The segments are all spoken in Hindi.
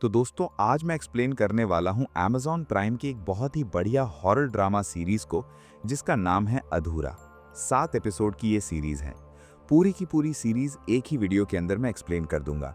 तो दोस्तों आज मैं एक्सप्लेन करने वाला हूं Amazon प्राइम की एक बहुत ही बढ़िया हॉरर ड्रामा सीरीज को जिसका नाम है अधूरा। 7 एपिसोड की ये सीरीज है। पूरी की पूरी सीरीज एक ही वीडियो के अंदर मैं एक्सप्लेन कर दूंगा।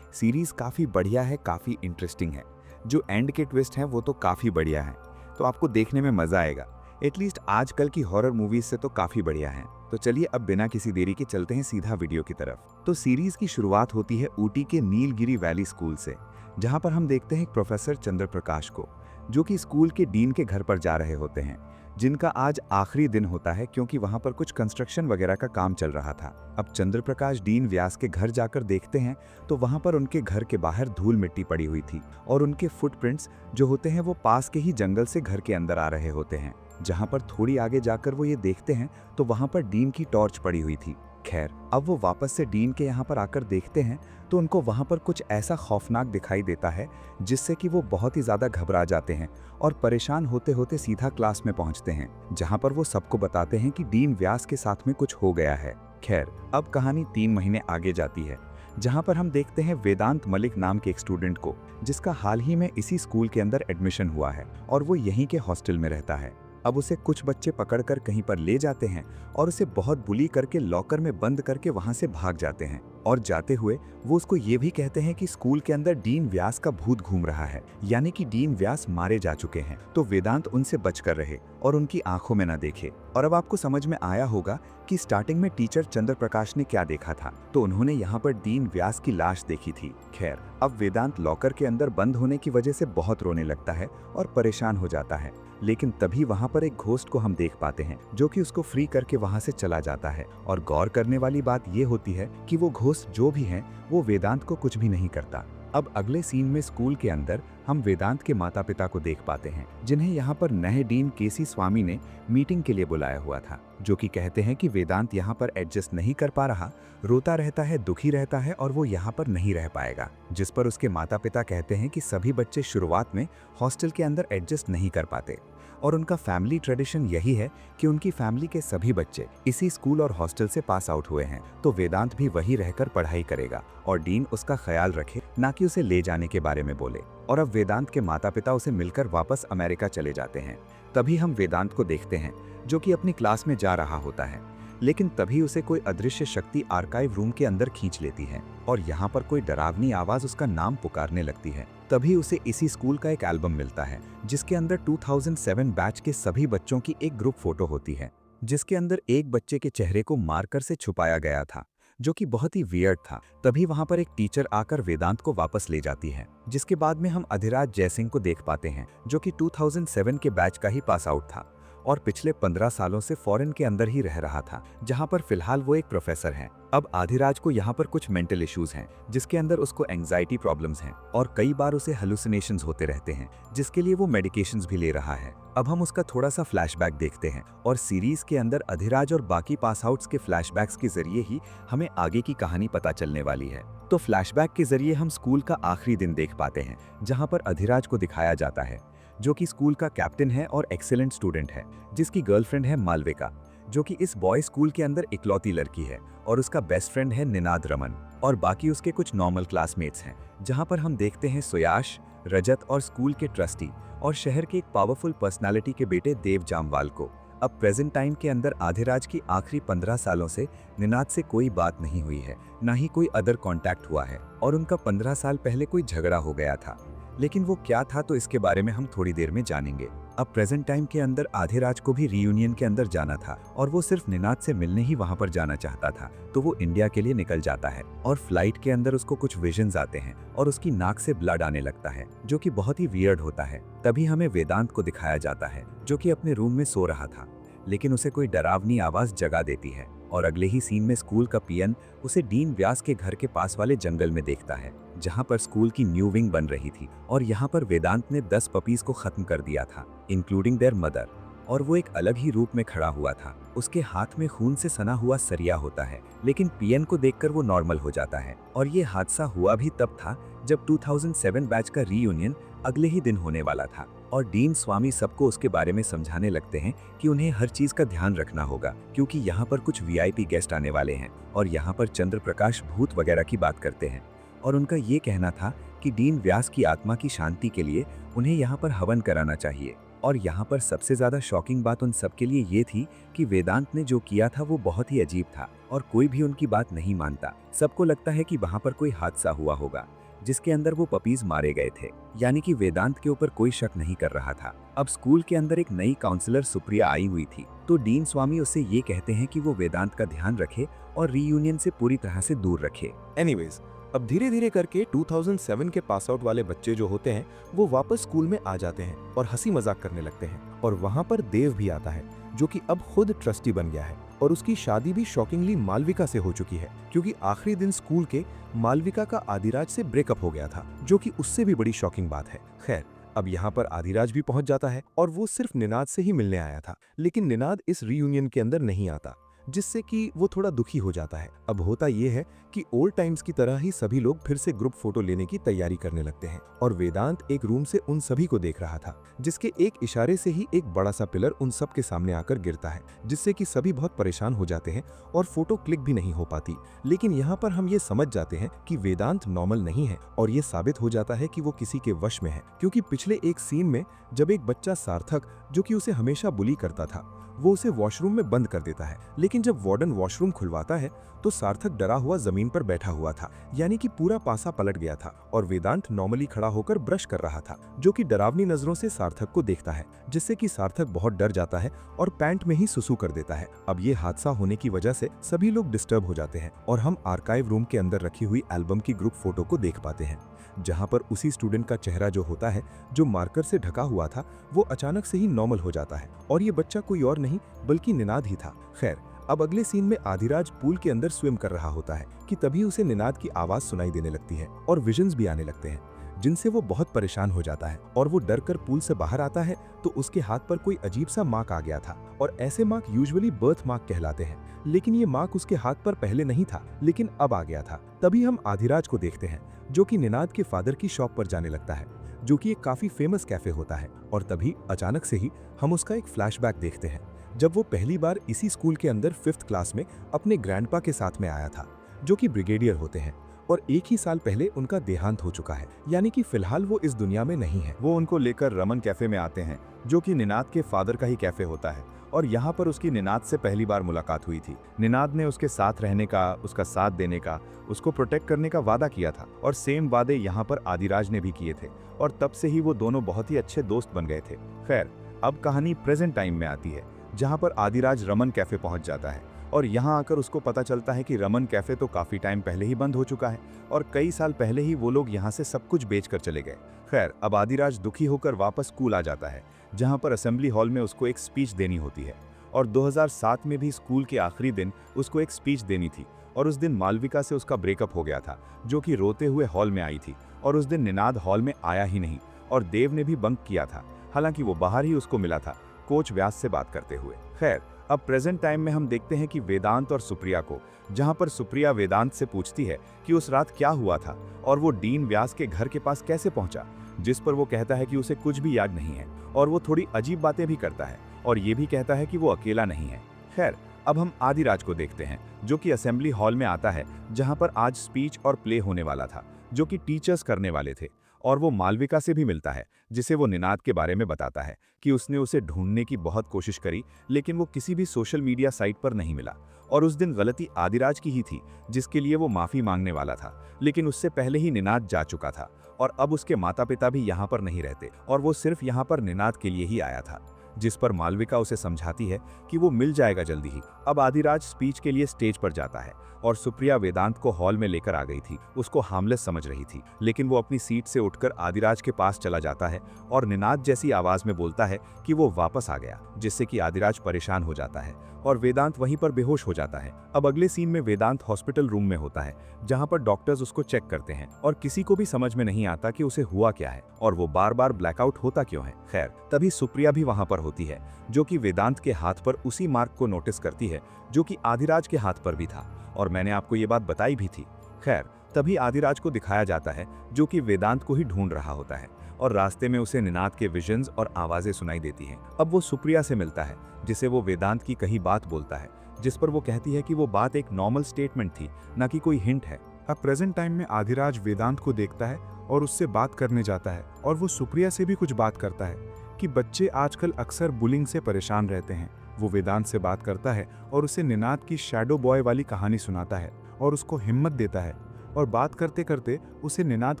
सीरीज काफ़ी बढ़िया है, काफ़ी इंटरेस्टिंग है। जो एंड के ट्विस्ट हैं वो तो काफ़ी बढ़िया है, तो आपको देखने में मज़ा आएगा। एटलीस्ट आजकल की हॉरर मूवीज से तो काफ़ी बढ़िया है। तो चलिए अब बिना किसी देरी के चलते हैं सीधा वीडियो की तरफ। तो सीरीज की शुरुआत होती है ऊटी के नीलगिरी वैली स्कूल से, जहां पर हम देखते हैं एक प्रोफेसर चंद्र प्रकाश को, जो कि स्कूल के डीन के घर पर जा रहे होते हैं, जिनका आज आखिरी दिन होता है क्योंकि वहां पर कुछ कंस्ट्रक्शन वगैरह का काम चल रहा था। अब चंद्र प्रकाश डीन व्यास के घर जाकर देखते हैं तो वहां पर उनके घर के बाहर धूल मिट्टी पड़ी हुई थी और उनके फुटप्रिंट्स जो होते हैं वो पास के ही जंगल से घर के अंदर आ रहे होते हैं। जहां पर थोड़ी आगे जाकर वो ये देखते हैं तो वहां पर डीन की टॉर्च पड़ी हुई थी। खैर, अब वो वापस से डीन के यहाँ पर आकर देखते हैं तो उनको वहाँ पर कुछ ऐसा खौफनाक दिखाई देता है जिससे कि वो बहुत ही ज़्यादा घबरा जाते हैं और परेशान होते होते सीधा क्लास में पहुँचते हैं, जहाँ पर वो सबको बताते हैं कि डीन व्यास के साथ में कुछ हो गया है। खैर, अब कहानी 3 महीने आगे जाती है, जहाँ पर हम देखते हैं वेदांत मलिक नाम के एक स्टूडेंट को, जिसका हाल ही में इसी स्कूल के अंदर एडमिशन हुआ है और वो यहीं के हॉस्टल में रहता है। अब उसे कुछ बच्चे पकड़कर कहीं पर ले जाते हैं और उसे बहुत बुली करके लॉकर में बंद करके वहां से भाग जाते हैं और जाते हुए वो उसको ये भी कहते हैं कि स्कूल के अंदर डीन व्यास का भूत घूम रहा है, यानी कि डीन व्यास मारे जा चुके हैं, तो वेदांत उनसे बचकर रहे और उनकी आंखों में न देखे। और अब आपको समझ में आया होगा कि स्टार्टिंग में टीचर चंद्र प्रकाश ने क्या देखा था, तो उन्होंने यहाँ पर डीन व्यास की लाश देखी थी। खैर, अब वेदांत लॉकर के अंदर बंद होने की वजह से बहुत रोने लगता है और परेशान हो जाता है, लेकिन तभी वहां पर एक घोस्ट को हम देख पाते हैं जो कि उसको फ्री करके वहां से चला जाता है। और गौर करने वाली बात ये होती है कि वो घोस्ट जो भी है वो वेदांत को कुछ भी नहीं करता। अब अगले सीन में स्कूल के अंदर हम वेदांत के माता पिता को देख पाते हैं, जिन्हें यहाँ पर नए डीन केसी स्वामी ने मीटिंग के लिए बुलाया हुआ था, जो कि कहते हैं कि वेदांत यहाँ पर एडजस्ट नहीं कर पा रहा, रोता रहता है, दुखी रहता है और वो यहाँ पर नहीं रह पाएगा। जिस पर उसके माता पिता कहते हैं कि सभी बच्चे शुरुआत में हॉस्टल के अंदर एडजस्ट नहीं कर पाते और उनका फैमिली ट्रेडिशन यही है कि उनकी फैमिली के सभी बच्चे इसी स्कूल और हॉस्टल से पास आउट हुए हैं, तो वेदांत भी वही रहकर पढ़ाई करेगा और डीन उसका ख्याल रखे, ना कि उसे ले जाने के बारे में बोले। और अब वेदांत के माता पिता उसे मिलकर वापस अमेरिका चले जाते हैं। तभी हम वेदांत को देखते हैं जो कि अपनी क्लास में जा रहा होता है, लेकिन तभी उसे कोई अदृश्य शक्ति आर्काइव रूम के अंदर खींच लेती है और यहाँ पर कोई डरावनी आवाज उसका नाम पुकारने लगती है। तभी उसे इसी स्कूल का एक एल्बम मिलता है जिसके अंदर 2007 बैच के सभी बच्चों की एक ग्रुप फोटो होती है, जिसके अंदर एक बच्चे के चेहरे को मार्कर से छुपाया गया था, जो कि बहुत ही वियर्ड था। तभी वहां पर एक टीचर आकर वेदांत को वापस ले जाती है, जिसके बाद में हम अधिराज जयसिंह को देख पाते हैं, जो कि 2007 के बैच का ही पास आउट था और पिछले 15 सालों से फॉरेन के अंदर ही रह रहा था, जहां पर फिलहाल वो एक प्रोफेसर हैं। अब आधिराज को यहाँ पर कुछ मेंटल इश्यूज हैं, जिसके अंदर उसको एंजाइटी प्रॉब्लम्स हैं और कई बार उसे हेलुसिनेशंस होते रहते हैं, जिसके लिए वो मेडिकेशंस भी ले रहा है। अब हम उसका थोड़ा सा फ्लैशबैक देखते हैं और सीरीज के अंदर अधिराज और बाकी पास आउट्स के फ्लैशबैक्स के जरिए ही हमें आगे की कहानी पता चलने वाली है। तो फ्लैशबैक के जरिए हम स्कूल का आखिरी दिन देख पाते हैं, जहाँ पर अधिराज को दिखाया जाता है, जो कि स्कूल का कैप्टन है और एक्सीलेंट स्टूडेंट है, जिसकी गर्लफ्रेंड है मालविका, जो कि इस बॉय स्कूल के अंदर इकलौती लड़की है, और उसका बेस्ट फ्रेंड है निनाद रमन, और बाकी उसके कुछ नॉर्मल क्लासमेट्स हैं। जहां पर हम देखते हैं सुयाश, रजत और स्कूल के ट्रस्टी और शहर के एक पावरफुल पर्सनालिटी के बेटे देव जामवाल को। अब प्रेजेंट टाइम के अंदर आधिराज की आखिरी 15 सालों से निनाद से कोई बात नहीं हुई है, ना ही कोई अदर कॉन्टैक्ट हुआ है, और उनका 15 साल पहले कोई झगड़ा हो गया था, लेकिन वो क्या था तो इसके बारे में हम थोड़ी देर में जानेंगे। अब प्रेजेंट टाइम के अंदर आधिराज को भी रीयूनियन के अंदर जाना था और वो सिर्फ निनाद से मिलने ही वहां पर जाना चाहता था, तो वो इंडिया के लिए निकल जाता है और फ्लाइट के अंदर उसको कुछ विजन्स आते हैं और उसकी नाक से ब्लड आने लगता है, जो कि बहुत ही वियर्ड होता है। तभी हमें वेदांत को दिखाया जाता है, जो कि अपने रूम में सो रहा था, लेकिन उसे कोई डरावनी आवाज जगा देती है और अगले ही सीन में स्कूल का पीएन उसे डीन व्यास के घर के पास वाले जंगल में देखता है, जहां पर स्कूल की न्यू विंग बन रही थी और यहां पर वेदांत ने 10 पपीज को खत्म कर दिया था, इंक्लूडिंग देयर मदर, और वो एक अलग ही रूप में खड़ा हुआ था। उसके हाथ में खून से सना हुआ सरिया होता है, लेकिन पीएन को देखकर वो नॉर्मल हो जाता है। और ये हादसा हुआ भी तब था जब 2007 बैच का रीयूनियन अगले ही दिन होने वाला था और डीन स्वामी सबको उसके बारे में समझाने लगते हैं कि उन्हें हर चीज का ध्यान रखना होगा, क्योंकि यहाँ पर कुछ वीआईपी गेस्ट आने वाले हैं और यहाँ पर चंद्र प्रकाश भूत वगैरह की बात करते हैं। और उनका ये कहना था कि डीन व्यास की आत्मा की शांति के लिए उन्हें यहाँ पर हवन कराना चाहिए। और यहाँ पर सबसे ज्यादा शॉकिंग बात उन सबके लिए ये थी कि वेदांत ने जो किया था वो बहुत ही अजीब था और कोई भी उनकी बात नहीं मानता। सबको लगता है कि वहाँ पर कोई हादसा हुआ होगा जिसके अंदर वो पपीज मारे गए थे, यानी कि वेदांत के ऊपर कोई शक नहीं कर रहा था। अब स्कूल के अंदर एक नई काउंसलर सुप्रिया आई हुई थी, तो डीन स्वामी उससे ये कहते हैं कि वो वेदांत का ध्यान रखे और रीयूनियन से पूरी तरह से दूर रखे। एनीवेज, अब धीरे धीरे करके 2007 के पास आउट वाले बच्चे जो होते हैं वो वापस स्कूल में आ जाते हैं और हंसी मजाक करने लगते हैं। और वहां पर देव भी आता है जो कि अब खुद ट्रस्टी बन गया है और उसकी शादी भी शॉकिंगली मालविका से हो चुकी है, क्योंकि आखिरी दिन स्कूल के मालविका का आदिराज से ब्रेकअप हो गया था, जो कि उससे भी बड़ी शॉकिंग बात है। खैर, अब यहाँ पर आदिराज भी पहुंच जाता है और वो सिर्फ निनाद से ही मिलने आया था, लेकिन निनाद इस रीयूनियन के अंदर नहीं आता, जिससे कि वो थोड़ा दुखी हो जाता है। अब होता ये है कि ओल्ड टाइम्स की तरह ही सभी लोग फिर से ग्रुप फोटो लेने की तैयारी करने लगते हैं और वेदांत एक रूम से उन सभी को देख रहा था, जिसके एक इशारे से ही एक बड़ा सा पिलर उन सब के सामने आकर गिरता है, जिससे कि सभी बहुत परेशान हो जाते हैं और फोटो क्लिक भी नहीं हो पाती। लेकिन यहाँ पर हम ये समझ जाते हैं कि वेदांत नॉर्मल नहीं है और ये साबित हो जाता है कि वो किसी के वश में है, क्योंकि पिछले एक सीन में जब एक बच्चा सार्थक, जो कि उसे हमेशा बुली करता था, वो उसे वॉशरूम में बंद कर देता है, लेकिन जब वार्डन वॉशरूम खुलवाता है तो सार्थक डरा हुआ जमीन पर बैठा हुआ था, यानी कि पूरा पासा पलट गया था और वेदांत नॉर्मली खड़ा होकर ब्रश कर रहा था, जो कि डरावनी नजरों से सार्थक को देखता है, जिससे कि सार्थक बहुत डर जाता है और पैंट में ही सुसु कर देता है। अब ये हादसा होने की वजह से सभी लोग डिस्टर्ब हो जाते हैं और हम आर्काइव रूम के अंदर रखी हुई एल्बम की ग्रुप फोटो को देख पाते हैं, जहां पर उसी स्टूडेंट का चेहरा जो होता है, जो मार्कर से ढका हुआ था, वो अचानक से ही नॉर्मल हो जाता है और ये बच्चा कोई और नहीं बल्कि निनाद ही था। खैर, अब अगले सीन में आदिराज पूल के अंदर स्विम कर रहा होता है कि तभी उसे निनाद की आवाज सुनाई देने लगती है और विजन्स भी आने लगते हैं, जिनसे वो बहुत परेशान हो जाता है और वो डर कर पूल से बाहर आता है तो उसके हाथ पर कोई अजीब सा मार्क आ गया था और ऐसे मार्क यूजुअली बर्थ मार्क कहलाते हैं, लेकिन ये मार्क उसके हाथ पर पहले नहीं था लेकिन अब आ गया था। तभी हम आदिराज को देखते हैं जो कि निनाद के फादर की शॉप पर जाने लगता है, जो कि एक काफी फेमस कैफे होता है। और तभी अचानक से ही हम उसका एक फ्लैशबैक देखते हैं जब वो पहली बार इसी स्कूल के अंदर 5th क्लास में अपने ग्रैंडपा के साथ में आया था, जो कि ब्रिगेडियर होते हैं और एक ही साल पहले उनका देहांत हो चुका है, यानी कि फिलहाल वो इस दुनिया में नहीं है। वो उनको लेकर रमन कैफे में आते हैं, जो कि निनाद के फादर का ही कैफे होता है और यहाँ पर उसकी निनाद से पहली बार मुलाकात हुई थी। निनाद ने उसके साथ रहने का, उसका साथ देने का, उसको प्रोटेक्ट करने का वादा किया था और सेम वादे यहाँ पर आदिराज ने भी किए थे और तब से ही वो दोनों बहुत ही अच्छे दोस्त बन गए थे। खैर, अब कहानी प्रेजेंट टाइम में आती है, जहाँ पर आदिराज रमन कैफे पहुँच जाता है और यहाँ आकर उसको पता चलता है कि रमन कैफे तो काफी टाइम पहले ही बंद हो चुका है और कई साल पहले ही वो लोग यहाँ से सब कुछ बेच कर चले गए। खैर, अब आदिराज दुखी होकर वापस स्कूल आ जाता है, जहाँ पर असेंबली हॉल में उसको एक स्पीच देनी होती है और 2007 में भी स्कूल के आखिरी दिन उसको एक स्पीच देनी थी और उस दिन मालविका से उसका ब्रेकअप हो गया था, जो कि रोते हुए हॉल में आई थी और उस दिन निनाद हॉल में आया ही नहीं और देव ने भी बंक किया था, हालांकि वो बाहर ही उसको मिला था कोच व्यास से बात करते हुए। खैर, अब प्रेजेंट टाइम में हम देखते हैं कि वेदांत और सुप्रिया को, जहां पर सुप्रिया वेदांत से पूछती है कि उस रात क्या हुआ था और वो डीन व्यास के घर के पास कैसे पहुंचा, जिस पर वो कहता है कि उसे कुछ भी याद नहीं है और वो थोड़ी अजीब बातें भी करता है और ये भी कहता है कि वो अकेला नहीं है। खैर, अब हम आदिराज को देखते हैं, जो कि असेंबली हॉल में आता है, जहां पर आज स्पीच और प्ले होने वाला था, जो कि टीचर्स करने वाले थे और वो मालविका से भी मिलता है, जिसे वो निनाद के बारे में बताता है कि उसने उसे ढूंढने की बहुत कोशिश करी लेकिन वो किसी भी सोशल मीडिया साइट पर नहीं मिला और उस दिन गलती आदिराज की ही थी, जिसके लिए वो माफी मांगने वाला था, लेकिन उससे पहले ही निनाद जा चुका था और अब उसके माता पिता भी यहाँ पर नहीं रहते और वो सिर्फ यहाँ पर निनाद के लिए ही आया था, जिस पर मालविका उसे समझाती है कि वो मिल जाएगा जल्दी ही। अब आदिराज स्पीच के लिए स्टेज पर जाता है और सुप्रिया वेदांत को हॉल में लेकर आ गई थी, उसको हार्मलेस समझ रही थी, लेकिन वो अपनी सीट से उठकर आदिराज के पास चला जाता है और निनाद जैसी आवाज में बोलता है कि वो वापस आ गया, जिससे कि आदिराज परेशान हो जाता है और वेदांत वहीं पर बेहोश हो जाता है। अब अगले सीन में वेदांत हॉस्पिटल रूम में होता है, जहां पर डॉक्टर्स उसको चेक करते हैं और किसी को भी समझ में नहीं आता कि उसे हुआ क्या है और वो बार बार ब्लैकआउट होता क्यों है। खैर, तभी सुप्रिया भी वहां पर होती है, जो कि वेदांत के हाथ पर उसी मार्क को नोटिस करती है जो कि आदिराज के हाथ पर भी था और मैंने आपको ये बात बताई भी थी। खैर, तभी आदिराज को दिखाया जाता है, जो कि वेदांत को ही ढूंढ रहा होता है और रास्ते में उसे निनाद के विजन्स और आवाजें सुनाई देती हैं। अब वो सुप्रिया से मिलता है, जिसे वो वेदांत की कही बात बोलता है, जिस पर वो कहती है कि वो बात एक नॉर्मल स्टेटमेंट थी, ना कि कोई हिंट है अब प्रेजेंट टाइम में आदिराज वेदांत को देखता है और उससे बात करने जाता है और वो सुप्रिया से भी कुछ बात करता है कि बच्चे आजकल अक्सर बुलिंग से परेशान रहते हैं। वो वेदांत से बात करता है और उसे निनाद की शैडो बॉय वाली कहानी सुनाता है और उसको हिम्मत देता है और बात करते करते उसे निनाद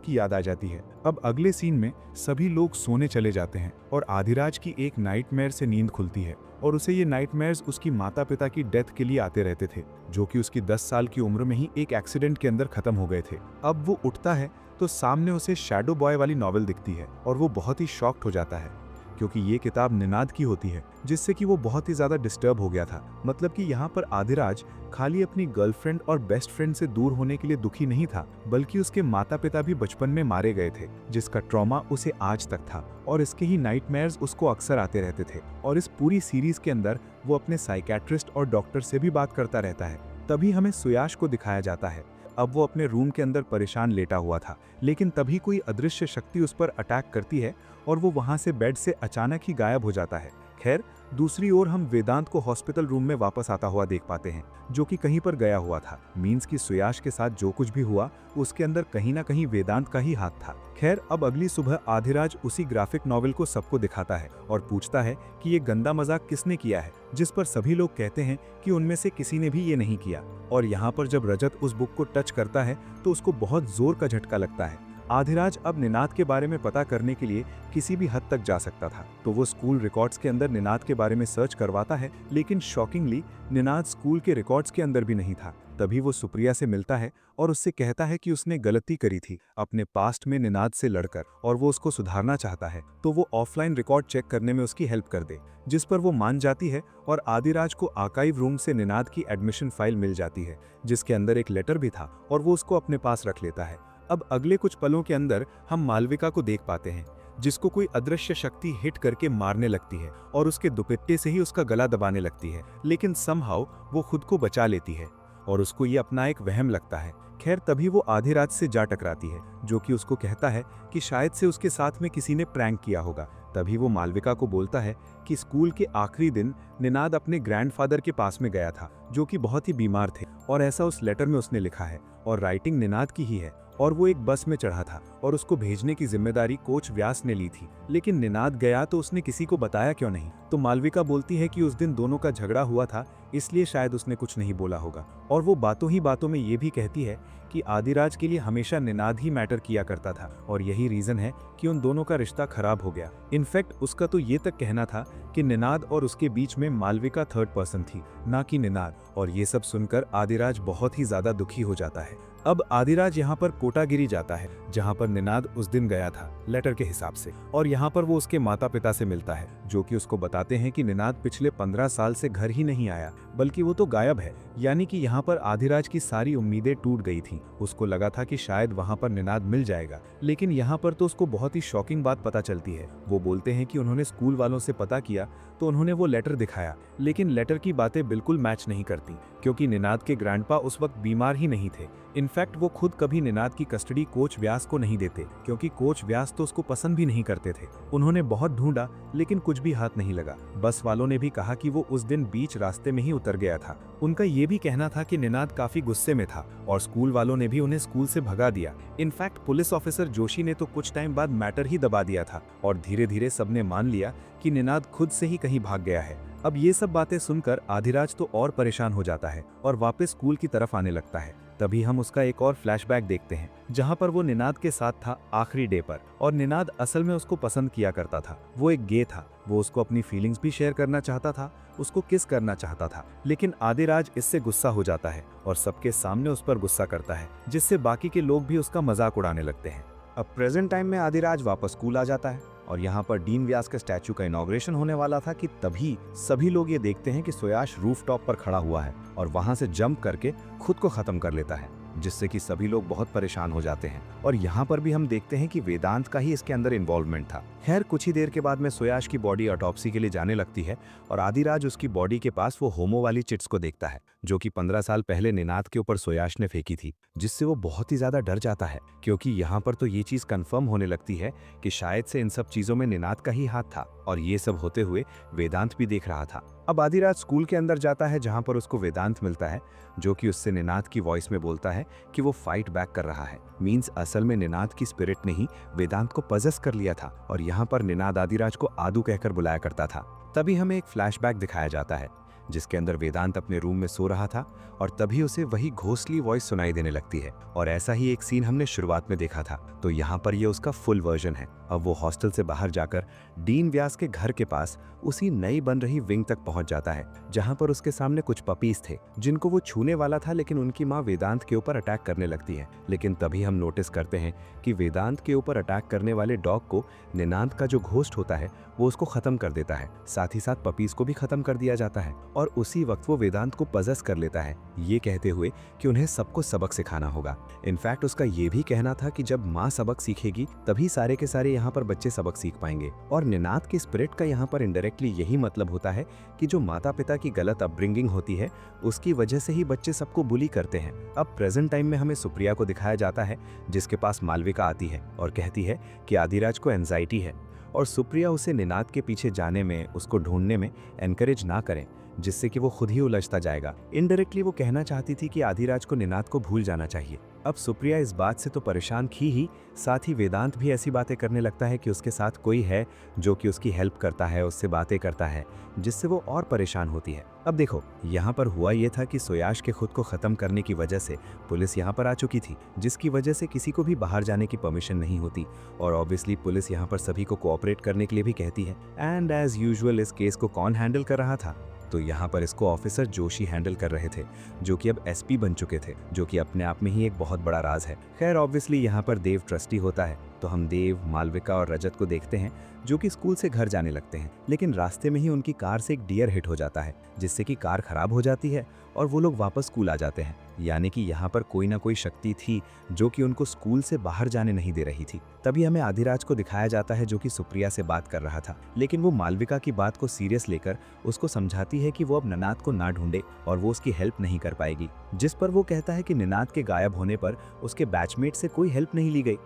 की याद आ जाती है। अब अगले सीन में सभी लोग सोने चले जाते हैं और आदिराज की एक नाइटमेयर से नींद खुलती है और उसे ये नाइटमेयर्स उसकी माता पिता की डेथ के लिए आते रहते थे, जो कि उसकी 10 साल की उम्र में ही एक एक्सीडेंट के अंदर खत्म हो गए थे। अब वो उठता है तो सामने उसे शैडो बॉय वाली नॉवेल दिखती है और वो बहुत ही शॉक्ड हो जाता है क्योंकि ये किताब निनाद की होती है, जिससे कि वो बहुत ही ज्यादा डिस्टर्ब हो गया था। मतलब कि यहाँ पर आदिराज खाली अपनी गर्लफ्रेंड और बेस्ट फ्रेंड से दूर होने के लिए दुखी नहीं था, बल्कि उसके माता पिता भी बचपन में मारे गए थे, जिसका ट्रॉमा उसे आज तक था और इसके ही नाइटमेयर्स उसको अक्सर आते रहते थे। और इस पूरी सीरीज के अंदर वो अपने साइकेट्रिस्ट और डॉक्टर से भी बात करता रहता है। तभी हमें सुयाश को दिखाया जाता है। अब वो अपने रूम के अंदर परेशान लेटा हुआ था, लेकिन तभी कोई अदृश्य शक्ति उस पर अटैक करती है और वो वहां से बेड से अचानक ही गायब हो जाता है। खैर, दूसरी ओर हम वेदांत को हॉस्पिटल रूम में वापस आता हुआ देख पाते हैं, जो कि कहीं पर गया हुआ था। मीन्स की सुयाश के साथ जो कुछ भी हुआ उसके अंदर कहीं ना कहीं वेदांत का ही हाथ था। खैर, अब अगली सुबह आदिराज उसी ग्राफिक नॉवेल को सबको दिखाता है और पूछता है कि ये गंदा मजाक किसने किया है, जिस पर सभी लोग कहते हैं कि उनमें से किसी ने भी ये नहीं किया। और यहाँ पर जब रजत उस बुक को टच करता है तो उसको बहुत जोर का झटका लगता है। आदिराज अब निनाद के बारे में पता करने के लिए किसी भी हद तक जा सकता था, तो वो स्कूल रिकॉर्ड्स के अंदर निनाद के बारे में सर्च करवाता है, लेकिन शॉकिंगली निनाद स्कूल के रिकॉर्ड्स के अंदर भी नहीं था। तभी वो सुप्रिया से मिलता है और उससे कहता है कि उसने गलती करी थी अपने पास्ट में निनाद से लड़कर और वो उसको सुधारना चाहता है, तो वो ऑफलाइन रिकॉर्ड चेक करने में उसकी हेल्प कर दे, जिस पर वो मान जाती है। और आदिराज को आर्काइव रूम से निनाद की एडमिशन फाइल मिल जाती है, जिसके अंदर एक लेटर भी था और वो उसको अपने पास रख लेता है। अब अगले कुछ पलों के अंदर हम मालविका को देख पाते हैं, जिसको कोई अदृश्य शक्ति हिट करके मारने लगती है और उसके दुपट्टे से ही उसका गला दबाने लगती है, लेकिन समहाउ वो खुद को बचा लेती है और उसको ये अपना एक वहम लगता है। खैर, तभी वो आदिराज से जा टकराती है, जो कि उसको कहता है कि शायद से उसके साथ में किसी ने प्रैंक किया होगा। तभी वो मालविका को बोलता है कि स्कूल के आखिरी दिन निनाद अपने ग्रैंडफादर के पास में गया था, जो कि बहुत ही बीमार थे, और ऐसा उस लेटर में उसने लिखा है और राइटिंग निनाद की ही है। और वो एक बस में चढ़ा था और उसको भेजने की जिम्मेदारी कोच व्यास ने ली थी, लेकिन निनाद गया तो उसने किसी को बताया क्यों नहीं। तो मालविका बोलती है कि उस दिन दोनों का झगड़ा हुआ था, इसलिए शायद उसने कुछ नहीं बोला होगा। और वो बातों ही बातों में ये भी कहती है कि आदिराज के लिए हमेशा निनाद ही मैटर किया करता था और यही रीजन है कि उन दोनों का रिश्ता खराब हो गया। इनफैक्ट उसका तो ये तक कहना था कि निनाद और उसके बीच में मालविका थर्ड पर्सन थी, ना कि निनाद। और ये सब सुनकर आदिराज बहुत ही ज्यादा दुखी हो जाता है। अब आदिराज यहाँ पर कोटागिरी जाता है, जहाँ पर निनाद उस दिन गया था लेटर के हिसाब से, और यहाँ पर वो उसके माता पिता से मिलता है, जो कि उसको बताते हैं कि निनाद पिछले 15 साल से घर ही नहीं आया, बल्कि वो तो गायब है। यानी कि यहाँ पर आदिराज की सारी उम्मीदें टूट गई थी। उसको लगा था कि शायद वहाँ पर निनाद मिल जाएगा, लेकिन यहाँ पर तो उसको बहुत ही शॉकिंग बात पता चलती है। वो बोलते हैं कि उन्होंने स्कूल वालों से पता किया तो उन्होंने वो लेटर दिखाया, लेकिन लेटर की बातें बिल्कुल मैच नहीं करती, क्योंकि निनाद के ग्रैंडपा उस वक्त बीमार ही नहीं थे। इनफैक्ट वो खुद कभी निनाद की कस्टडी कोच व्यास को नहीं देते, क्योंकि कोच व्यास तो उसको पसंद भी नहीं करते थे। उन्होंने बहुत ढूंढा, लेकिन कुछ भी हाथ नहीं लगा। बस वालों ने भी कहा कि वो उस दिन बीच रास्ते में ही उतर गया था। उनका ये भी कहना था कि निनाद काफी गुस्से में था और स्कूल वालों ने भी उन्हें स्कूल से भगा दिया। इनफैक्ट पुलिस ऑफिसर जोशी ने तो कुछ टाइम बाद मैटर ही दबा दिया था और धीरे धीरे सबने मान लिया कि निनाद खुद से ही कहीं भाग गया है। अब ये सब बातें सुनकर आदिराज तो और परेशान हो जाता है और वापस स्कूल की तरफ आने लगता है। तभी हम उसका एक और फ्लैशबैक देखते हैं, जहां पर वो निनाद के साथ था आखिरी डे पर, और निनाद असल में उसको पसंद किया करता था। वो एक गे था, वो उसको अपनी फीलिंग्स भी शेयर करना चाहता था, उसको किस करना चाहता था, लेकिन आदिराज इससे गुस्सा हो जाता है और सबके सामने उस पर गुस्सा करता है, जिससे बाकी के लोग भी उसका मजाक उड़ाने लगते हैं। अब प्रेजेंट टाइम में आदिराज वापस स्कूल आ जाता है और यहाँ पर डीन व्यास के स्टैचू का इनॉग्रेशन होने वाला था कि तभी सभी लोग ये देखते हैं कि सुयाश रूफटॉप पर खड़ा हुआ है और वहां से जंप करके खुद को खत्म कर लेता है, जिससे कि सभी लोग बहुत परेशान हो जाते हैं। और यहाँ पर भी हम देखते हैं कि वेदांत का ही इसके अंदर इन्वॉल्वमेंट था। खैर, कुछ ही देर के बाद में सुयाश की बॉडी ऑटोप्सी के लिए जाने लगती है और आदिराज उसकी बॉडी के पास वो होमो वाली चिट्स को देखता है, जो कि 15 साल पहले निनाद के ऊपर सुयाश ने फेंकी थी, जिससे वो बहुत ही ज्यादा डर जाता है, क्योंकि यहाँ पर तो ये चीज कंफर्म होने लगती है कि शायद से इन सब चीजों में निनाद का ही हाथ था और ये सब होते हुए वेदांत भी देख रहा था। अब आदिराज स्कूल के अंदर जाता है जहां पर उसको वेदांत मिलता है, जो कि उससे निनाद की वॉइस में बोलता है कि वो फाइट बैक कर रहा है। मींस असल में निनाद की स्पिरिट ने ही वेदांत को पजेस कर लिया था और यहाँ पर निनाद आदिराज को आदू कहकर बुलाया करता था। तभी हमें एक फ्लैशबैक दिखाया जाता है जिसके अंदर वेदांत अपने रूम में सो रहा था और तभी उसे वही घोस्टली वॉइस सुनाई देने लगती है। और ऐसा ही एक सीन हमने शुरुआत में देखा था, तो यहाँ पर ये उसका फुल वर्जन है। अब वो हॉस्टल से बाहर जाकर डीन व्यास के घर के पास उसी नई बन रही विंग तक पहुंच जाता है, जहां पर उसके सामने कुछ पपीज थे जिनको वो छूने वाला था, लेकिन उनकी माँ वेदांत के ऊपर अटैक करने लगती है। लेकिन तभी हम नोटिस करते हैं कि वेदांत के ऊपर अटैक करने वाले डॉग को निनाद का जो घोस्ट होता है वो उसको खत्म कर देता है। साथ ही साथ पपीज को भी खत्म कर दिया जाता है और उसी वक्त वो वेदांत को पजेस कर लेता है, ये कहते हुए कि उन्हें सबको सबक सिखाना होगा। इनफैक्ट उसका ये भी कहना था कि जब माँ सबक सीखेगी तभी सारे के सारे यहाँ पर बच्चे सबक सीख पाएंगे। और निनाद की स्पिरिट का यहाँ पर इनडायरेक्टली यही मतलब होता है कि जो माता पिता की गलत अपब्रिंगिंग होती है उसकी वजह से ही बच्चे सबको बुली करते हैं। अब प्रेजेंट टाइम में हमें सुप्रिया को दिखाया जाता है जिसके पास मालविका आती है और कहती है कि आदिराज को एंजाइटी है और सुप्रिया उसे निनाद के पीछे जाने में, उसको ढूंढने में एनकरेज ना करें, जिससे कि वो खुद ही उलझता जाएगा। इनडायरेक्टली वो कहना चाहती थी कि आदिराज को निनाद को भूल जाना चाहिए। अब सुप्रिया इस बात से तो परेशान थी ही, साथ ही वेदांत भी ऐसी बातें करने लगता है कि उसके साथ कोई है जो कि उसकी हेल्प करता है, उससे बातें करता है, जिससे वो और परेशान होती है। अब देखो, यहाँ पर हुआ ये था कि सोयाश के खुद को खत्म करने की वजह से पुलिस यहाँ पर आ चुकी थी, जिसकी वजह से किसी को भी बाहर जाने की परमिशन नहीं होती और ऑब्वियसली पुलिस यहाँ पर सभी को कोऑपरेट करने के लिए भी कहती है। एंड एज यूजुअल इस केस को कौन हैंडल कर रहा था? तो यहाँ पर इसको ऑफिसर जोशी हैंडल कर रहे थे, जो कि अब एसपी बन चुके थे, जो कि अपने आप में ही एक बहुत बड़ा राज है। खैर ऑब्वियसली यहाँ पर देव ट्रस्टी होता है, तो हम देव, मालविका और रजत को देखते हैं जो कि स्कूल से घर जाने लगते हैं, लेकिन रास्ते में ही उनकी कार से एक डियर हिट हो जाता है, जिससे कि कार खराब हो जाती है और वो लोग वापस स्कूल आ जाते हैं। यानी कि यहाँ पर कोई ना कोई शक्ति थी जो कि उनको स्कूल से बाहर जाने नहीं दे रही थी। तभी हमें आदिराज को दिखाया जाता है जो कि सुप्रिया से बात कर रहा था, लेकिन वो मालविका की बात को सीरियस लेकर उसको समझाती है कि वो अब निनाद को ना ढूंढे और वो उसकी हेल्प नहीं कर पाएगी, जिस पर वो कहता है कि निनाद के गायब होने पर उसके बैचमेट से कोई हेल्प नहीं ली गई।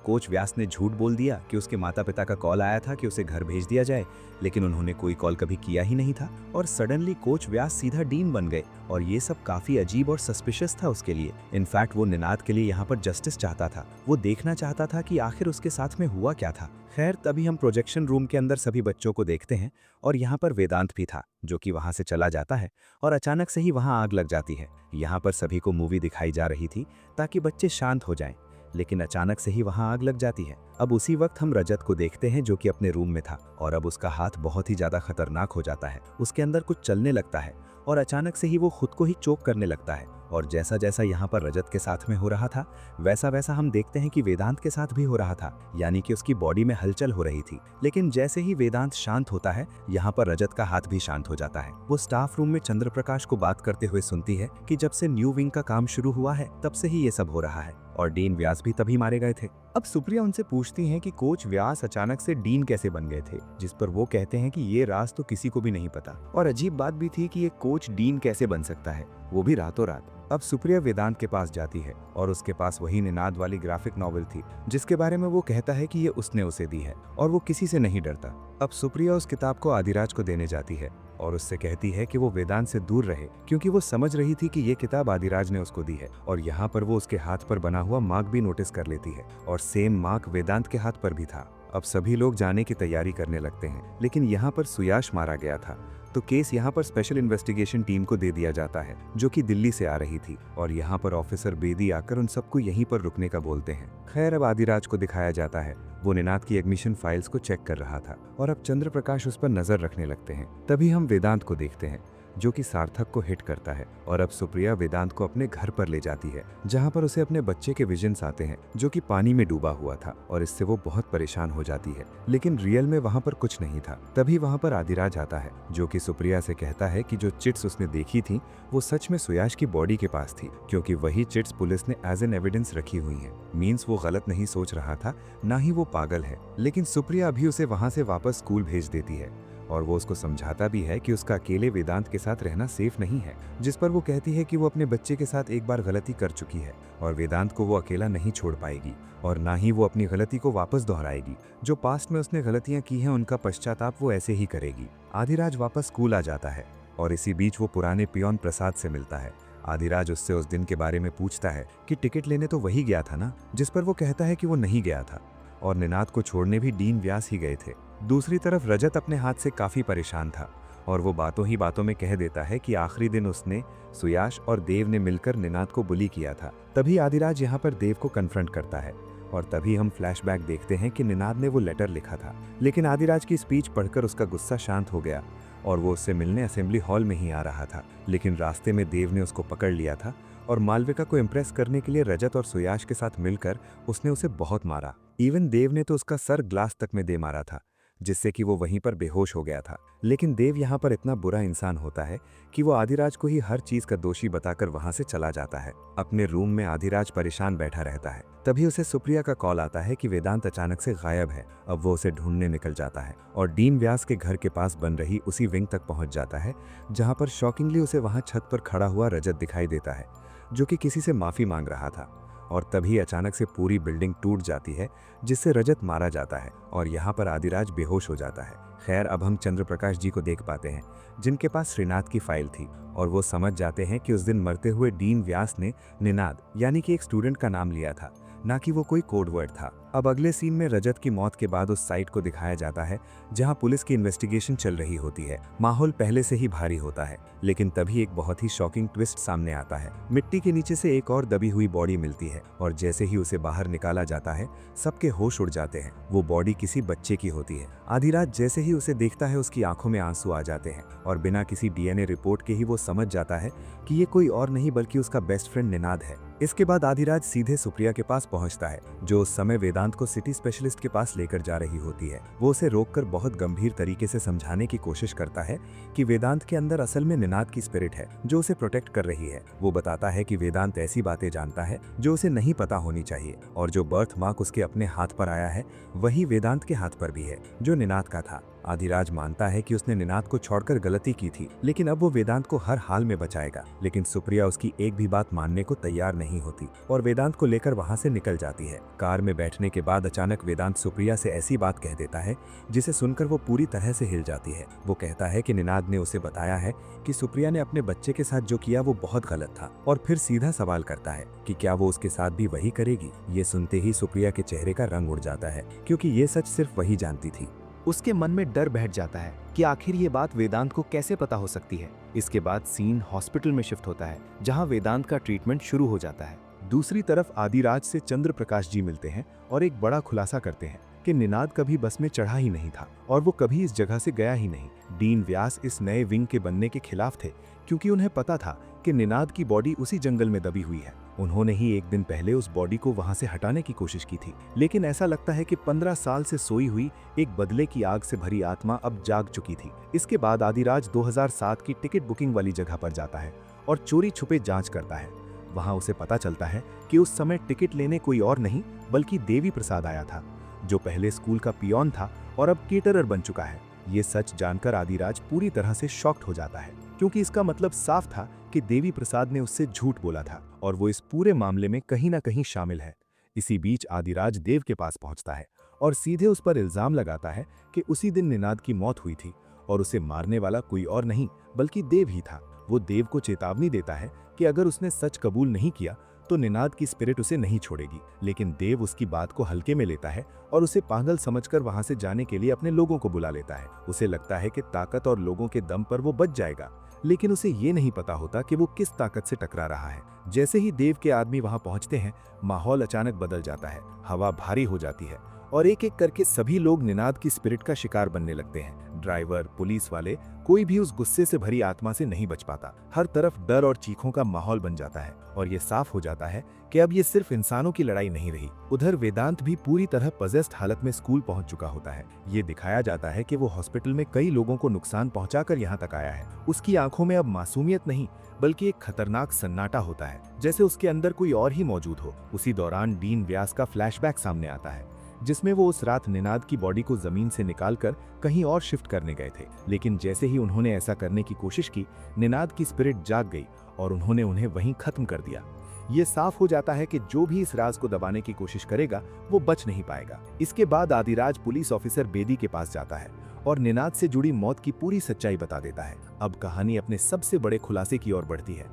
कोच व्यास ने झूठ बोल दिया कि उसके माता पिता का कॉल आया था कि उसे घर भेज दिया जाए, लेकिन उन्होंने कोई कॉल कभी किया ही नहीं था और सडनली कोच व्यास सीधा डीन बन गए और ये सब काफी अजीब और सस्पिशियस था उसके लिए। इनफैक्ट वो निनाद के लिए यहाँ पर जस्टिस चाहता था, वो देखना चाहता था कि आखिर उसके साथ में हुआ क्या था। खैर तभी हम प्रोजेक्शन रूम के अंदर सभी बच्चों को देखते हैं और यहाँ पर वेदांत भी था, जो कि वहां से चला जाता है और अचानक से ही वहां आग लग जाती है। यहाँ पर सभी को मूवी दिखाई जा रही थी ताकि बच्चे शांत हो जाएं, लेकिन अचानक से ही वहां आग लग जाती है। अब उसी वक्त हम रजत को देखते हैं जो कि अपने रूम में था और अब उसका हाथ बहुत ही ज्यादा खतरनाक हो जाता है, उसके अंदर कुछ चलने लगता है और अचानक से ही वो खुद को ही चोक करने लगता है। और जैसा जैसा यहाँ पर रजत के साथ में हो रहा था वैसा वैसा हम देखते हैं कि वेदांत के साथ भी हो रहा था, यानी कि उसकी बॉडी में हलचल हो रही थी। लेकिन जैसे ही वेदांत शांत होता है यहाँ पर रजत का हाथ भी शांत हो जाता है। वो स्टाफ रूम में चंद्रप्रकाश को बात करते हुए सुनती है कि जब से न्यू विंग का काम शुरू हुआ है तब से ही ये सब हो रहा है और डीन व्यास भी तभी मारे गए थे। अब सुप्रिया उनसे पूछती हैं कि कोच व्यास अचानक से डीन कैसे बन गए थे, जिस पर वो कहते हैं कि ये राज तो किसी को भी नहीं पता और अजीब बात भी थी कि ये कोच डीन कैसे बन सकता है, वो भी रातों रात। अब सुप्रिया वेदांत के पास जाती है और उसके पास वही निनाद वाली ग्राफिक नॉवेल थी जिसके बारे में वो कहता है कि ये उसने उसे दी है और वो किसी से नहीं डरता। अब सुप्रिया उस किताब को आदिराज को देने जाती है और उससे कहती है कि वो वेदांत से दूर रहे, क्योंकि वो समझ रही थी कि ये किताब आदिराज ने उसको दी है। और यहाँ पर वो उसके हाथ पर बना हुआ मार्क भी नोटिस कर लेती है और सेम मार्क वेदांत के हाथ पर भी था। अब सभी लोग जाने की तैयारी करने लगते हैं, लेकिन यहाँ पर सुयाश मारा गया था, तो केस यहाँ पर स्पेशल इन्वेस्टिगेशन टीम को दे दिया जाता है जो कि दिल्ली से आ रही थी और यहाँ पर ऑफिसर बेदी आकर उन सबको यहीं पर रुकने का बोलते हैं। खैर अब आदिराज को दिखाया जाता है, वो निनाद की एडमिशन फाइल्स को चेक कर रहा था और अब चंद्रप्रकाश उस पर नजर रखने लगते हैं। तभी हम वेदांत को देखते हैं जो कि सार्थक को हिट करता है और अब सुप्रिया वेदांत को अपने घर पर ले जाती है, जहां पर उसे अपने बच्चे के विजन्स आते हैं जो कि पानी में डूबा हुआ था और इससे वो बहुत परेशान हो जाती है, लेकिन रियल में वहां पर कुछ नहीं था। तभी वहां पर आदिराज आता है जो कि सुप्रिया से कहता है कि जो चिट्स उसने देखी थी वो सच में सुयाश की बॉडी के पास थी, क्योंकि वही चिट्स पुलिस ने एज एन एविडेंस रखी हुई है। मीन्स वो गलत नहीं सोच रहा था, ना ही वो पागल है। लेकिन सुप्रिया अभी उसे वहां से वापस स्कूल भेज देती है और वो उसको समझाता भी है कि उसका अकेले वेदांत के साथ रहना सेफ नहीं है, जिस पर वो कहती है कि वो अपने बच्चे के साथ एक बार गलती कर चुकी है और वेदांत को वो अकेला नहीं छोड़ पाएगी और ना ही वो अपनी गलती को वापस दोहराएगी। जो पास्ट में उसने गलतियां की हैं उनका पश्चाताप वो ऐसे ही करेगी। आदिराज वापस स्कूल आ जाता है और इसी बीच वो पुराने पियोन प्रसाद से मिलता है। आदिराज उससे उस दिन के बारे में पूछता है कि टिकट लेने तो वही गया था ना, जिस पर वो कहता है कि वो नहीं गया था और निनाद को छोड़ने भी डीन व्यास ही गए थे। दूसरी तरफ रजत अपने हाथ से काफी परेशान था और वो बातों ही बातों में कह देता है कि आखिरी दिन उसने, सुयाश और देव ने मिलकर निनाद को बुली किया था। तभी आदिराज यहाँ पर देव को कन्फ्रंट करता है और तभी हम फ्लैशबैक देखते हैं कि निनाद ने वो लेटर लिखा था, लेकिन आदिराज की स्पीच पढ़कर उसका गुस्सा शांत हो गया और वो उससे मिलने असेंबली हॉल में ही आ रहा था। लेकिन रास्ते में देव ने उसको पकड़ लिया था और मालविका को इम्प्रेस करने के लिए रजत और सुयाश के साथ मिलकर उसने उसे बहुत मारा। इवन देव ने तो उसका सर ग्लास तक में दे मारा था, जिससे कि वो वहीं पर बेहोश हो गया था। लेकिन देव यहाँ पर इतना बुरा इंसान होता है कि वो आदिराज को ही हर चीज का दोषी बताकर वहां से चला जाता है। अपने रूम में आदिराज परेशान बैठा रहता है। तभी उसे सुप्रिया का कॉल आता है कि वेदांत अचानक से गायब है। अब वो उसे ढूंढने निकल जाता है और डीन व्यास के घर के पास बन रही उसी विंग तक पहुंच जाता है, जहां पर शॉकिंगली उसे वहां छत पर खड़ा हुआ रजत दिखाई देता है, जो कि किसी से माफी मांग रहा था। और तभी अचानक से पूरी बिल्डिंग टूट जाती है, जिससे रजत मारा जाता है और यहाँ पर आदिराज बेहोश हो जाता है। खैर, अब हम चंद्रप्रकाश जी को देख पाते हैं, जिनके पास श्रीनाथ की फाइल थी और वो समझ जाते हैं कि उस दिन मरते हुए डीन व्यास ने निनाद यानी कि एक स्टूडेंट का नाम लिया था, ना कि वो कोई कोड वर्ड था। अब अगले सीन में रजत की मौत के बाद उस साइट को दिखाया जाता है जहां पुलिस की इन्वेस्टिगेशन चल रही होती है। माहौल पहले से ही भारी होता है, लेकिन तभी एक बहुत ही शॉकिंग ट्विस्ट सामने आता है। मिट्टी के नीचे से एक और दबी हुई बॉडी मिलती है और जैसे ही उसे बाहर निकाला जाता है, सबके होश उड़ जाते हैं। वो बॉडी किसी बच्चे की होती है। आदिराज जैसे ही उसे देखता है, उसकी आंखों में आंसू आ जाते हैं और बिना किसी डीएनए रिपोर्ट के ही वो समझ जाता है कि ये कोई और नहीं बल्कि उसका बेस्ट फ्रेंड निनाद है। इसके बाद आदिराज सीधे सुप्रिया के पास पहुंचता है, जो उस समय वेदांत को सिटी स्पेशलिस्ट के पास लेकर जा रही होती है। वो उसे रोककर बहुत गंभीर तरीके से समझाने की कोशिश करता है कि वेदांत के अंदर असल में निनाद की स्पिरिट है, जो उसे प्रोटेक्ट कर रही है। वो बताता है कि वेदांत ऐसी बातें जानता है जो उसे नहीं पता होनी चाहिए और जो बर्थ मार्क उसके अपने हाथ पर आया है, वही वेदांत के हाथ पर भी है, जो निनाद का था। आदिराज मानता है कि उसने निनाद को छोड़कर गलती की थी, लेकिन अब वो वेदांत को हर हाल में बचाएगा। लेकिन सुप्रिया उसकी एक भी बात मानने को तैयार नहीं होती और वेदांत को लेकर वहां से निकल जाती है। कार में बैठने के बाद अचानक वेदांत सुप्रिया से ऐसी बात कह देता है जिसे सुनकर वो पूरी तरह से हिल जाती है। वो कहता है कि निनाद ने उसे बताया है कि सुप्रिया ने अपने बच्चे के साथ जो किया वो बहुत गलत था, और फिर सीधा सवाल करता है कि क्या वो उसके साथ भी वही करेगी। ये सुनते ही सुप्रिया के चेहरे का रंग उड़ जाता है, क्योंकि ये सच सिर्फ वही जानती थी। उसके मन में डर बैठ जाता है कि आखिर ये बात वेदांत को कैसे पता हो सकती है। इसके बाद सीन हॉस्पिटल में शिफ्ट होता है, जहां वेदांत का ट्रीटमेंट शुरू हो जाता है। दूसरी तरफ आदिराज से चंद्रप्रकाश जी मिलते हैं और एक बड़ा खुलासा करते हैं कि निनाद कभी बस में चढ़ा ही नहीं था और वो कभी इस जगह से गया ही नहीं। डीन व्यास इस नए विंग के बनने के खिलाफ थे, क्योंकि उन्हें पता था कि निनाद की बॉडी उसी जंगल में दबी हुई है। उन्होंने ही एक दिन पहले उस बॉडी को वहां से हटाने की कोशिश की थी, लेकिन ऐसा लगता है कि 15 साल से सोई हुई एक बदले की आग से भरी आत्मा अब जाग चुकी थी। इसके बाद आदिराज 2007 की टिकट बुकिंग वाली जगह पर जाता है और चोरी छुपे जांच करता है। वहां उसे पता चलता है कि उस समय टिकट लेने कोई और नहीं बल्कि देवी प्रसाद आया था, जो पहले स्कूल का पियोन था और अब केटरर बन चुका है। ये सच जानकर आदिराज पूरी तरह से शॉक्ड हो जाता है, क्योंकि इसका मतलब साफ था कि देवी प्रसाद ने उससे झूठ बोला था और वो इस पूरे मामले में कहीं ना कहीं शामिल है। इसी बीच आदिराज देव के पास पहुंचता है और सीधे उस पर इल्जाम लगाता है कि उसी दिन निनाद की मौत हुई थी और उसे मारने वाला कोई और नहीं बल्कि देव ही था। वो देव को चेतावनी देता है कि अगर उसने सच कबूल नहीं किया तो निनाद की स्पिरिट उसे नहीं छोड़ेगी, लेकिन देव उसकी बात को हल्के में लेता है और उसे पागल समझकर वहां से जाने के लिए अपने लोगों को बुला लेता है। उसे लगता है कि ताकत और लोगों के दम पर वो बच जाएगा, लेकिन उसे ये नहीं पता होता कि वो किस ताकत से टकरा रहा है। जैसे ही देव के आदमी वहां पहुंचते हैं, माहौल अचानक बदल जाता है। हवा भारी हो जाती है और एक एक करके सभी लोग निनाद की स्पिरिट का शिकार बनने लगते हैं। ड्राइवर, पुलिस वाले, कोई भी उस गुस्से से भरी आत्मा से नहीं बच पाता। हर तरफ डर और चीखों का माहौल बन जाता है और ये साफ हो जाता है कि अब ये सिर्फ इंसानों की लड़ाई नहीं रही। उधर वेदांत भी पूरी तरह पजेस्ड हालत में स्कूल पहुंच चुका होता है। ये दिखाया जाता है कि वो हॉस्पिटल में कई लोगों को नुकसान पहुंचाकर यहाँ तक आया है। उसकी आंखों में अब मासूमियत नहीं बल्कि एक खतरनाक सन्नाटा होता है, जैसे उसके अंदर कोई और ही मौजूद हो। उसी दौरान डीन व्यास का फ्लैशबैक सामने आता है। जिसमें वो उस रात निनाद की बॉडी को जमीन से निकालकर कहीं और शिफ्ट करने गए थे। लेकिन जैसे ही उन्होंने ऐसा करने की कोशिश की, निनाद की स्पिरिट जाग गई और उन्होंने उन्हें वहीं खत्म कर दिया। ये साफ हो जाता है कि जो भी इस राज को दबाने की कोशिश करेगा वो बच नहीं पाएगा। इसके बाद आदिराज पुलिस ऑफिसर बेदी के पास जाता है और निनाद से जुड़ी मौत की पूरी सच्चाई बता देता है। अब कहानी अपने सबसे बड़े खुलासे की ओर बढ़ती है।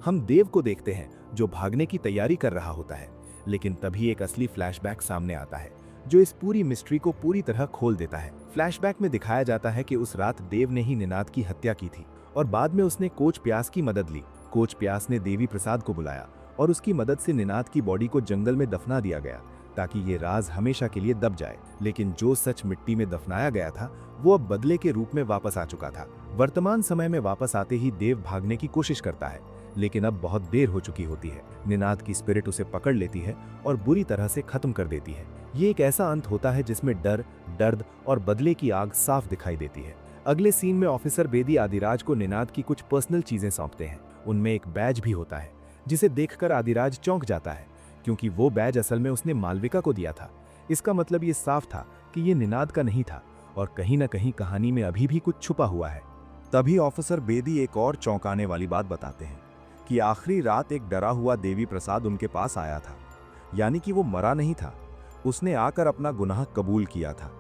हम देव को देखते हैं जो भागने की तैयारी कर रहा होता है, लेकिन तभी एक असली फ्लैशबैक सामने आता है जो इस पूरी मिस्ट्री को पूरी तरह खोल देता है। फ्लैशबैक में दिखाया जाता है कि उस रात देव ने ही निनाद की हत्या की थी और बाद में उसने कोच प्यास की मदद ली। कोच प्यास ने देवी प्रसाद को बुलाया और उसकी मदद से निनाद की बॉडी को जंगल में दफना दिया गया ताकि ये राज हमेशा के लिए दब जाए। लेकिन जो सच मिट्टी में दफनाया गया था वो अब बदले के रूप में वापस आ चुका था। वर्तमान समय में वापस आते ही देव भागने की कोशिश करता है, लेकिन अब बहुत देर हो चुकी होती है। निनाद की स्पिरिट उसे पकड़ लेती है और बुरी तरह से खत्म कर देती है। ये एक ऐसा अंत होता है जिसमें डर, दर्द और बदले की आग साफ दिखाई देती है। अगले सीन में ऑफिसर बेदी आदिराज को निनाद की कुछ पर्सनल चीजें सौंपते हैं। उनमें एक बैज भी होता है जिसे देखकर आदिराज चौंक जाता है, क्योंकि वो बैज असल में उसने मालविका को दिया था। इसका मतलब ये साफ था कि ये निनाद का नहीं था और कहीं ना कहीं कहानी में अभी भी कुछ छुपा हुआ है। तभी ऑफिसर बेदी एक और चौंकाने वाली बात बताते हैं कि आखिरी रात एक डरा हुआ देवी प्रसाद उनके पास आया था। यानी कि वो मरा नहीं था, उसने आकर अपना गुनाह कबूल किया था।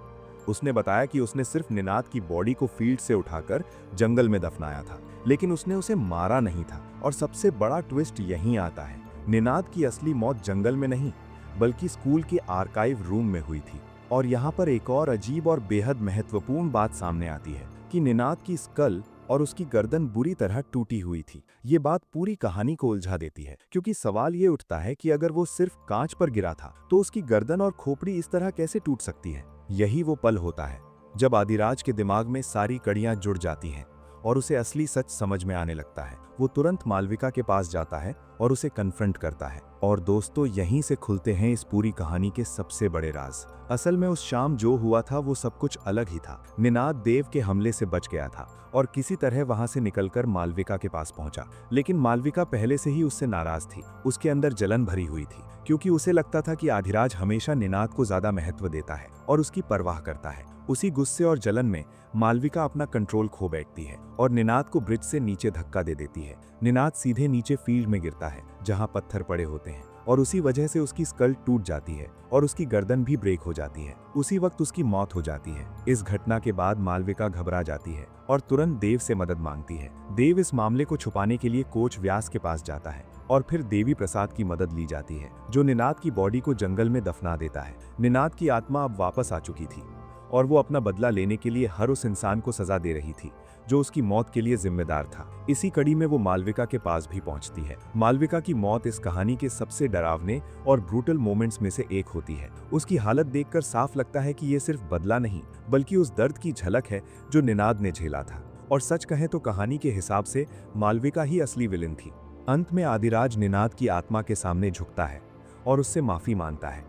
उसने बताया कि उसने सिर्फ निनाद की बॉडी को फील्ड से उठाकर जंगल में दफनाया था, लेकिन उसने उसे मारा नहीं था। और सबसे बड़ा ट्विस्ट यहीं आता है, निनाद की असली मौत जंगल में नहीं बल्कि स्कूल के आर्काइव रूम में हुई थी। और यहाँ पर एक और अजीब और बेहद महत्वपूर्ण बात सामने आती है कि निनाद की स्कल और उसकी गर्दन बुरी तरह टूटी हुई थी। ये बात पूरी कहानी को उलझा देती है, क्योंकि सवाल ये उठता है कि अगर वो सिर्फ कांच पर गिरा था तो उसकी गर्दन और खोपड़ी इस तरह कैसे टूट सकती है। यही वो पल होता है जब आदिराज के दिमाग में सारी कड़ियां जुड़ जाती हैं और उसे असली सच समझ में आने लगता है। वो तुरंत मालविका के पास जाता है और उसे कन्फ्रंट करता है। और दोस्तों, यहीं से खुलते हैं इस पूरी कहानी के सबसे बड़े राज। असल में उस शाम जो हुआ था वो सब कुछ अलग ही था। निनाद देव के हमले से बच गया था और किसी तरह वहां से निकलकर मालविका के पास पहुंचा। लेकिन मालविका पहले से ही उससे नाराज थी। उसके अंदर जलन भरी हुई थी, क्योंकि उसे लगता था कि आदिराज हमेशा निनाद को ज्यादा महत्व देता है और उसकी परवाह करता है। उसी गुस्से और जलन में मालविका अपना कंट्रोल खो बैठती है और निनाद को ब्रिज से नीचे धक्का दे देती है। निनाद सीधे नीचे फील्ड में गिरता है जहां पत्थर पड़े होते हैं और उसी वजह से उसकी स्कल टूट जाती है और उसकी गर्दन भी ब्रेक हो जाती है। उसी वक्त उसकी मौत हो जाती है। इस घटना के बाद मालविका घबरा जाती है और तुरंत देव से मदद मांगती है। देव इस मामले को छुपाने के लिए कोच व्यास के पास जाता है और फिर देवी प्रसाद की मदद ली जाती है, जो निनाद की बॉडी को जंगल में दफना देता है। निनाद की आत्मा अब वापस आ चुकी थी और वो अपना बदला लेने के लिए हर उस इंसान को सजा दे रही थी जो उसकी मौत के लिए जिम्मेदार था। इसी कड़ी में वो मालविका के पास भी पहुंचती है। मालविका की मौत इस कहानी के सबसे डरावने और ब्रूटल मोमेंट्स में से एक होती है। उसकी हालत देखकर साफ लगता है कि ये सिर्फ बदला नहीं बल्कि उस दर्द की झलक है जो निनाद ने झेला था। और सच कहें तो कहानी के हिसाब से मालविका ही असली विलेन थी। अंत में आदिराज निनाद की आत्मा के सामने झुकता है और उससे माफी मांगता है।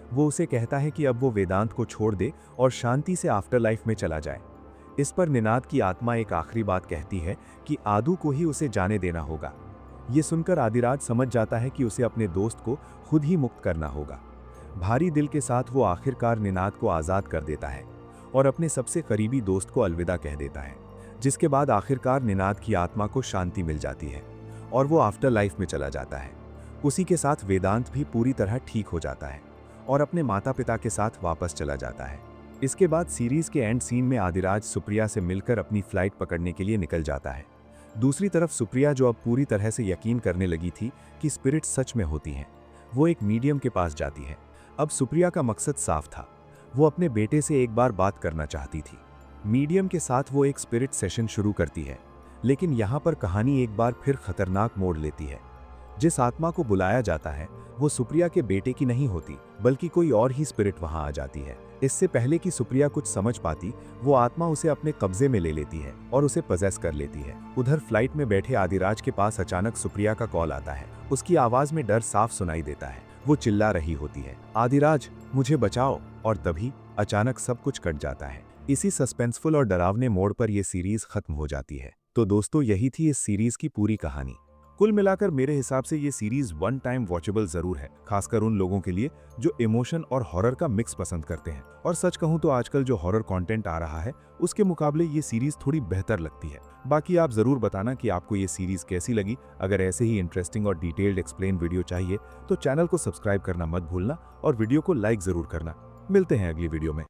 वो उसे कहता है कि अब वो वेदांत को छोड़ दे और शांति से आफ्टर लाइफ में चला जाए। इस पर निनाद की आत्मा एक आखिरी बात कहती है कि आदू को ही उसे जाने देना होगा। ये सुनकर आदिराज समझ जाता है कि उसे अपने दोस्त को खुद ही मुक्त करना होगा। भारी दिल के साथ वो आखिरकार निनाद को आज़ाद कर देता है और अपने सबसे करीबी दोस्त को अलविदा कह देता है, जिसके बाद आखिरकार निनाद की आत्मा को शांति मिल जाती है और वो आफ्टर लाइफ में चला जाता है। उसी के साथ वेदांत भी पूरी तरह ठीक हो जाता है और अपने माता पिता के साथ वापस चला जाता है। इसके बाद सीरीज के एंड सीन में आदिराज सुप्रिया से मिलकर अपनी फ्लाइट पकड़ने के लिए निकल जाता है। दूसरी तरफ सुप्रिया, जो अब पूरी तरह से यकीन करने लगी थी कि स्पिरिट सच में होती हैं, वो एक मीडियम के पास जाती है। अब सुप्रिया का मकसद साफ था, वो अपने बेटे से एक बार बात करना चाहती थी। मीडियम के साथ वो एक स्पिरिट सेशन शुरू करती है, लेकिन यहाँ पर कहानी एक बार फिर खतरनाक मोड़ लेती है। जिस आत्मा को बुलाया जाता है वो सुप्रिया के बेटे की नहीं होती, बल्कि कोई और ही स्पिरिट वहां आ जाती है। इससे पहले कि सुप्रिया कुछ समझ पाती, वो आत्मा उसे अपने कब्जे में ले लेती है और उसे पजेस कर लेती है। उधर फ्लाइट में बैठे आदिराज के पास अचानक सुप्रिया का कॉल आता है। उसकी आवाज में डर साफ सुनाई देता है। वो चिल्ला रही होती है, आदिराज मुझे बचाओ। और तभी अचानक सब कुछ कट जाता है। इसी सस्पेंसफुल और डरावने मोड़ पर यह सीरीज खत्म हो जाती है। तो दोस्तों, यही थी इस सीरीज की पूरी कहानी। कुल मिलाकर मेरे हिसाब से ये सीरीज वन टाइम वॉचेबल जरूर है, खासकर उन लोगों के लिए जो इमोशन और हॉरर का मिक्स पसंद करते हैं। और सच कहूं तो आजकल जो हॉरर कंटेंट आ रहा है उसके मुकाबले ये सीरीज थोड़ी बेहतर लगती है। बाकी आप जरूर बताना कि आपको ये सीरीज कैसी लगी। अगर ऐसे ही इंटरेस्टिंग और डिटेल्ड एक्सप्लेन वीडियो चाहिए तो चैनल को सब्सक्राइब करना मत भूलना और वीडियो को लाइक जरूर करना। मिलते हैं अगली वीडियो में।